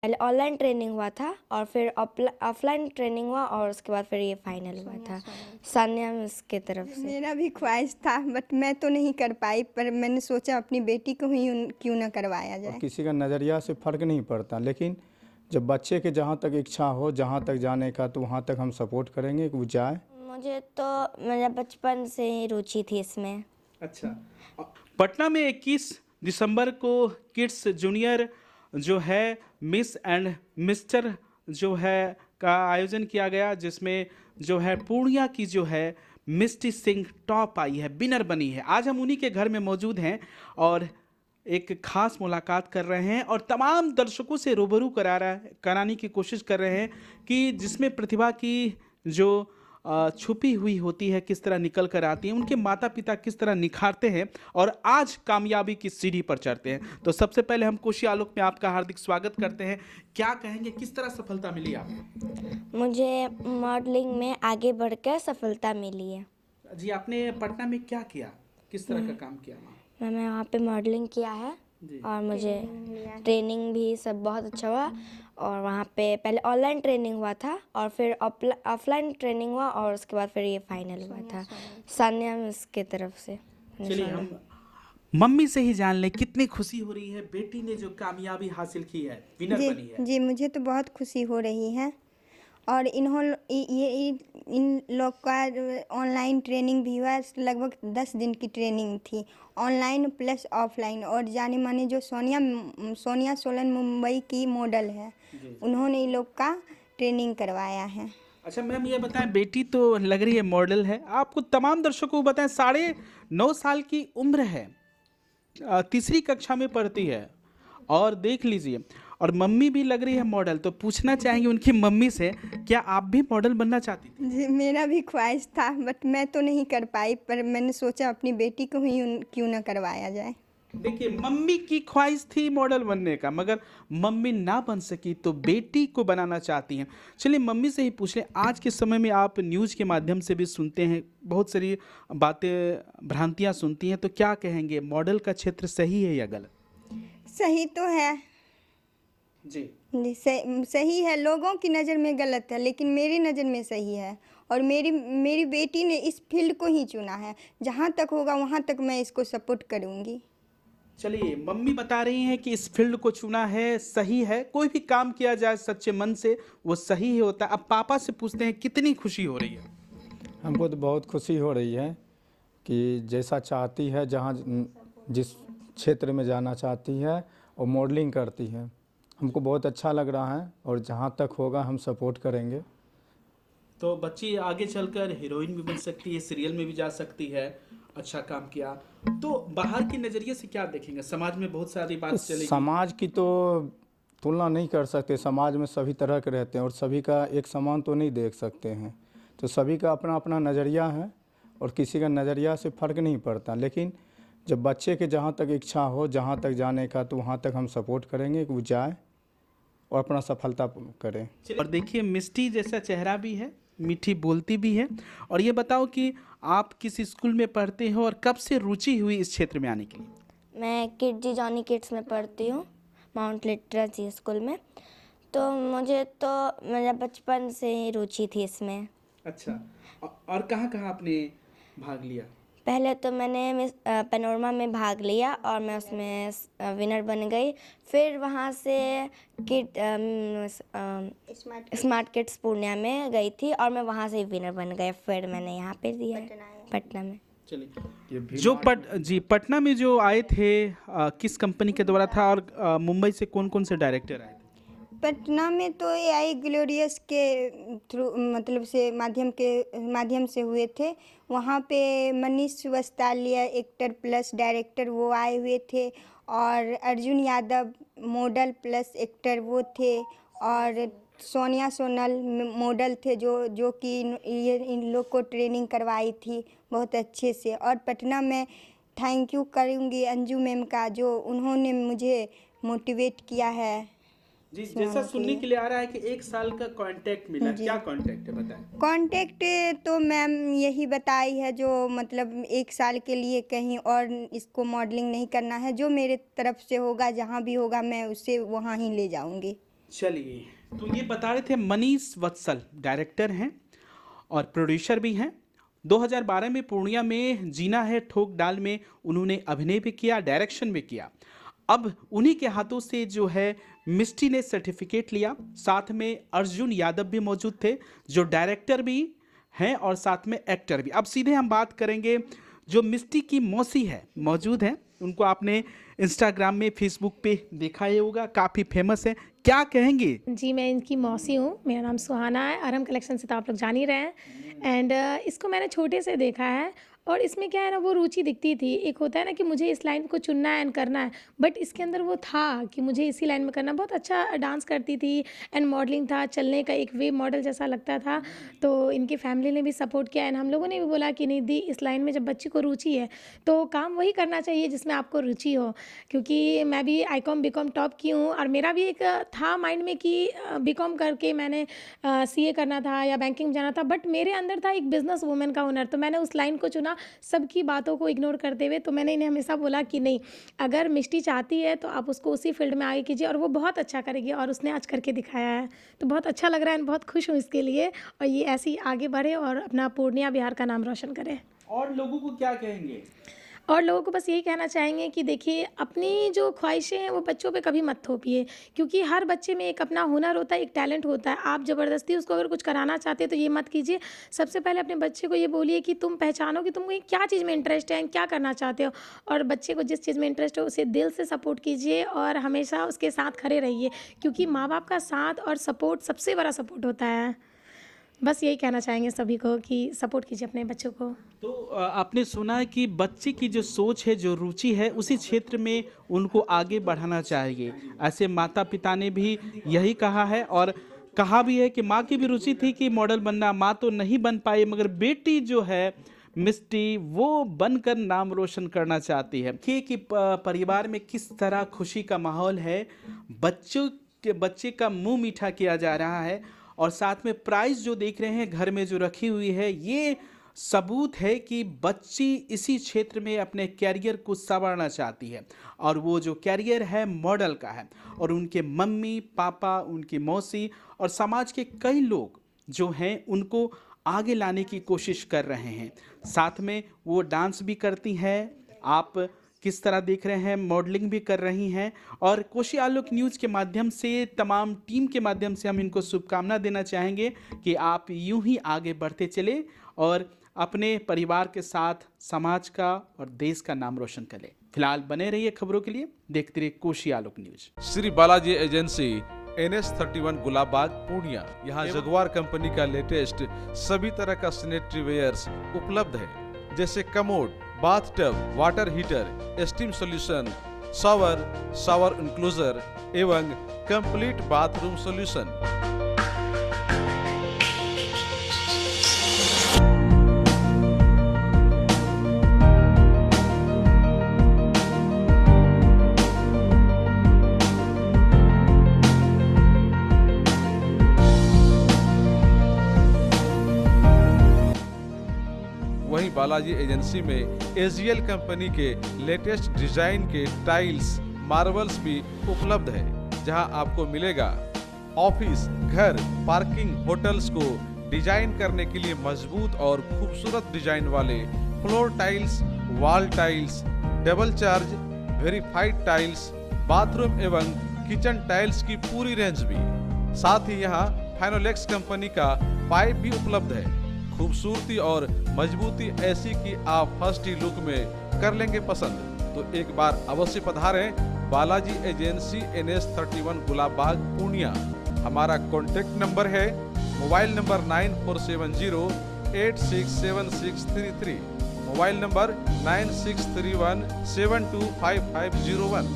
पहले online training हुआ था और फिर ऑफलाइन ट्रेनिंग हुआ और उसके बाद फिर ये फाइनल हुआ था सानिया मिस की तरफ से। मेरा भी ख्वाहिश था बट मैं तो नहीं कर पाई, पर मैंने सोचा अपनी बेटी को ही क्यों ना करवाया और जाए। किसी का नज़रिया से फ़र्क नहीं पड़ता, लेकिन जब बच्चे के जहाँ तक इच्छा हो, जहाँ तक जाने का, तो वहाँ तक हम सपोर्ट करेंगे कि वो जाए। मुझे तो मेरा बचपन से ही रुचि थी इसमें। अच्छा। पटना में 21 दिसंबर को किड्स जूनियर जो है मिस एंड मिस्टर जो है का आयोजन किया गया, जिसमें जो है पूर्णिया की जो है मिस्टी सिंह टॉप आई है, विनर बनी है। आज हम उन्हीं के घर में मौजूद हैं और एक खास मुलाकात कर रहे हैं और तमाम दर्शकों से रूबरू कराने की कोशिश कर रहे हैं कि जिसमें प्रतिभा की जो छुपी हुई होती है किस तरह निकल कर आती है, उनके माता पिता किस तरह निखारते हैं और आज कामयाबी की सीढ़ी पर चढ़ते हैं। तो सबसे पहले हम कोशी आलोक में आपका हार्दिक स्वागत करते हैं। क्या कहेंगे, किस तरह सफलता मिली आपको? मुझे मॉडलिंग में आगे बढ़कर सफलता मिली है। जी, आपने पटना में क्या किया, किस तरह का काम किया वहाँ? मैंने वहाँ पे मॉडलिंग किया है और मुझे ट्रेनिंग भी सब बहुत अच्छा हुआ। और वहाँ पे पहले ऑनलाइन ट्रेनिंग हुआ था और फिर ऑफलाइन ट्रेनिंग हुआ और उसके बाद फिर ये फाइनल हुआ था सानिया मिस की तरफ से। चलिए हम मम्मी से ही जान लें, कितनी खुशी हो रही है बेटी ने जो कामयाबी हासिल की है, विनर बनी है। जी मुझे तो बहुत खुशी हो रही है। और इन लोग का ऑनलाइन ट्रेनिंग भी हुआ, लगभग 10 दिन की ट्रेनिंग थी, ऑनलाइन प्लस ऑफलाइन। और जाने माने जो सोनिया सोलन मुंबई की मॉडल है, उन्होंने इन लोग का ट्रेनिंग करवाया है। अच्छा मैम, ये बताएं, बेटी तो लग रही है मॉडल है, आपको तमाम दर्शकों को बताएं 9.5 साल की उम्र है, तीसरी कक्षा में पढ़ती है और देख लीजिए, और मम्मी भी लग रही है मॉडल। तो पूछना चाहेंगे उनकी मम्मी से, क्या आप भी मॉडल बनना चाहती थी? जी मेरा भी ख्वाहिश था बट मैं तो नहीं कर पाई, पर मैंने सोचा अपनी बेटी को ही क्यों ना करवाया जाए। देखिए, मम्मी की ख्वाहिश थी मॉडल बनने का, मगर मम्मी ना बन सकी तो बेटी को बनाना चाहती हैं। चलिए मम्मी से ही पूछ लें, आज के समय में आप न्यूज़ के माध्यम से भी सुनते हैं, बहुत सारी बातें भ्रांतियां सुनती हैं, तो क्या कहेंगे, मॉडल का क्षेत्र सही है या गलत? सही तो है जी जी, सही है। लोगों की नज़र में गलत है लेकिन मेरी नज़र में सही है। और मेरी बेटी ने इस फील्ड को ही चुना है, जहाँ तक होगा वहाँ तक मैं इसको सपोर्ट करूँगी। चलिए, मम्मी बता रही हैं कि इस फील्ड को चुना है, सही है। कोई भी काम किया जाए सच्चे मन से वो सही ही होता है। अब पापा से पूछते हैं, कितनी खुशी हो रही है? हमको तो बहुत खुशी हो रही है कि जैसा चाहती है, जहाँ जिस क्षेत्र में जाना चाहती है और मॉडलिंग करती है, हमको बहुत अच्छा लग रहा है और जहाँ तक होगा हम सपोर्ट करेंगे। तो बच्ची आगे चलकर हीरोइन भी बन सकती है, सीरियल में भी जा सकती है, अच्छा काम किया तो। बाहर के नज़रिए से क्या देखेंगे, समाज में बहुत सारी बात चलेगी। समाज की तो तुलना नहीं कर सकते, समाज में सभी तरह के रहते हैं और सभी का एक समान तो नहीं देख सकते हैं, तो सभी का अपना अपना नज़रिया है और किसी का नज़रिया से फ़र्क नहीं पड़ता, लेकिन जब बच्चे के जहाँ तक इच्छा हो, जहाँ तक जाने का, तो वहाँ तक हम सपोर्ट करेंगे कि वो जाए और अपना सफलता करें। और देखिए, मिष्टी जैसा चेहरा भी है, मीठी बोलती भी है। और ये बताओ कि आप किस स्कूल में पढ़ते हो और कब से रुचि हुई इस क्षेत्र में आने के लिए? मैं किड जी जॉनी किड्स में पढ़ती हूँ, माउंट लिटरेसी स्कूल में। तो मुझे तो मेरा बचपन से ही रुचि थी इसमें। अच्छा, और कहाँ कहाँ आपने भाग लिया? पहले तो मैंने मिस पैनोरमा में भाग लिया और मैं उसमें विनर बन गई। फिर वहाँ से किड स्मार्ट किड्स पूर्णिया में गई थी और मैं वहाँ से विनर बन गई। फिर मैंने यहाँ पे दिया है पटना में। चलिए, जो पटना में जो आए थे, किस कंपनी के द्वारा था और मुंबई से कौन कौन से डायरेक्टर आए थे? पटना में तो एआई ग्लोरियस के थ्रू मतलब से माध्यम से हुए थे। वहाँ पे मनीष वस्तालिया एक्टर प्लस डायरेक्टर वो आए हुए थे, और Arjun Yadav model plus actor वो थे, और सोनिया सोनल मॉडल थे जो कि इन लोग को ट्रेनिंग करवाई थी बहुत अच्छे से। और पटना में थैंक यू करूँगी अंजू मैम का, जो उन्होंने मुझे मोटिवेट किया है। जी, जैसा सुनने के लिए आ रहा है कि 1 साल का कॉन्ट्रैक्ट मिला, क्या कॉन्ट्रैक्ट है बताएं? कॉन्टैक्ट तो मैम यही बताई है, जो मतलब 1 साल के लिए कहीं और इसको मॉडलिंग नहीं करना है, जो मेरे तरफ से होगा, जहाँ भी होगा मैं उसे वहाँ ही ले जाऊँगी। चलिए, तो ये बता रहे थे मनीष वत्सल डायरेक्टर हैं और प्रोड्यूसर भी हैं। 2012 में पूर्णिया में जीना है ठोक डाल में उन्होंने अभिनय भी किया, डायरेक्शन भी किया। अब उन्हीं के हाथों से जो है मिष्टी ने सर्टिफिकेट लिया। साथ में अर्जुन यादव भी मौजूद थे जो डायरेक्टर भी हैं और साथ में एक्टर भी। अब सीधे हम बात करेंगे, जो मिष्टी की मौसी है मौजूद है, उनको आपने इंस्टाग्राम में, फेसबुक पे देखा ही होगा, काफ़ी फेमस है, क्या कहेंगे? जी, मैं इनकी मौसी हूँ। मेरा नाम सुहाना है। अरहम कलेक्शन से तो आप लोग जान ही रहे हैं। एंड इसको मैंने छोटे से देखा है और इसमें क्या है ना, वो रुचि दिखती थी। एक होता है ना कि मुझे इस लाइन को चुनना है एंड करना है, बट इसके अंदर वो था कि मुझे इसी लाइन में करना। बहुत अच्छा डांस करती थी एंड मॉडलिंग था, चलने का एक वे मॉडल जैसा लगता था। तो इनकी फैमिली ने भी सपोर्ट किया एंड हम लोगों ने भी बोला कि नहीं दी, इस लाइन में जब बच्ची को रुचि है तो काम वही करना चाहिए जिसमें आपको रुचि हो। क्योंकि मैं भी ICOM BCom टॉप की हूँ और मेरा भी एक था माइंड में कि BCom करके मैंने CA करना था या बैंकिंग में जाना था, बट मेरे अंदर था एक बिजनेस वूमेन का हुनर। तो मैंने उस लाइन को चुना सबकी बातों को इग्नोर करते हुए। तो मैंने इन्हें हमेशा बोला कि नहीं, अगर मिष्टी चाहती है तो आप उसको उसी फील्ड में आगे कीजिए और वो बहुत अच्छा करेगी, और उसने आज करके दिखाया है। तो बहुत अच्छा लग रहा है, बहुत खुश हूँ इसके लिए, और ये ऐसे ही आगे बढ़े और अपना पूर्णिया बिहार का नाम रोशन करे। और लोगों को क्या कहेंगे? और लोगों को बस यही कहना चाहेंगे कि देखिए, अपनी जो ख्वाहिशें हैं वो बच्चों पे कभी मत थोपिए, क्योंकि हर बच्चे में एक अपना हुनर होता है, एक टैलेंट होता है। आप ज़बरदस्ती उसको अगर कुछ कराना चाहते हैं तो ये मत कीजिए। सबसे पहले अपने बच्चे को ये बोलिए कि तुम पहचानो कि तुमको क्या चीज़ में इंटरेस्ट है, क्या करना चाहते हो, और बच्चे को जिस चीज़ में इंटरेस्ट है उसे दिल से सपोर्ट कीजिए और हमेशा उसके साथ खड़े रहिए, क्योंकि माँ बाप का साथ और सपोर्ट सबसे बड़ा सपोर्ट होता है। बस यही कहना चाहेंगे सभी को कि सपोर्ट कीजिए अपने बच्चों को। तो आपने सुना है कि बच्चे की जो सोच है, जो रुचि है, उसी क्षेत्र में उनको आगे बढ़ाना चाहिए। ऐसे माता पिता ने भी यही कहा है और कहा भी है कि माँ की भी रुचि थी कि मॉडल बनना, माँ तो नहीं बन पाई, मगर बेटी जो है मिष्टी वो बनकर नाम रोशन करना चाहती है। कि परिवार में किस तरह खुशी का माहौल है, बच्चे का मुंह मीठा किया जा रहा है, और साथ में प्राइज जो देख रहे हैं घर में जो रखी हुई है, ये सबूत है कि बच्ची इसी क्षेत्र में अपने कैरियर को संवारना चाहती है, और वो जो कैरियर है मॉडल का है। और उनके मम्मी पापा, उनकी मौसी और समाज के कई लोग जो हैं उनको आगे लाने की कोशिश कर रहे हैं। साथ में वो डांस भी करती हैं, आप किस तरह देख रहे हैं, मॉडलिंग भी कर रही हैं। और कोशी आलोक न्यूज़ के माध्यम से, तमाम टीम के माध्यम से हम इनको शुभकामना देना चाहेंगे कि आप यूं ही आगे बढ़ते चले और अपने परिवार के साथ समाज का और देश का नाम रोशन करें। फिलहाल बने रहिए खबरों के लिए, देखते रहिए Koshi Alok news. Shri Balaji agency NS31 Gulabbagh Purnia. यहाँ जगुआर कंपनी का लेटेस्ट सभी तरह का सैनिटरी वेयर्स उपलब्ध है, जैसे commode, bathtub, water heater, steam solution, shower enclosure एवं कंप्लीट बाथरूम सॉल्यूशन। वहीं बालाजी एजेंसी में AGL कंपनी के लेटेस्ट डिजाइन के टाइल्स, मार्बल्स भी उपलब्ध है, जहां आपको मिलेगा ऑफिस, घर, पार्किंग, होटल्स को डिजाइन करने के लिए मजबूत और खूबसूरत डिजाइन वाले floor tiles, wall tiles, double charge, verified tiles, bathroom एवं किचन टाइल्स की पूरी रेंज भी। साथ ही यहाँ फाइनोलेक्स कंपनी का पाइप भी उपलब्ध है। खूबसूरती और मजबूती ऐसी कि आप फर्स्ट ही लुक में कर लेंगे पसंद। तो एक बार अवश्य पधारें बालाजी एजेंसी NS31 गुलाबबाग पूर्णिया। हमारा कॉन्टेक्ट नंबर है मोबाइल नंबर 9470867633, मोबाइल नंबर 9631725501।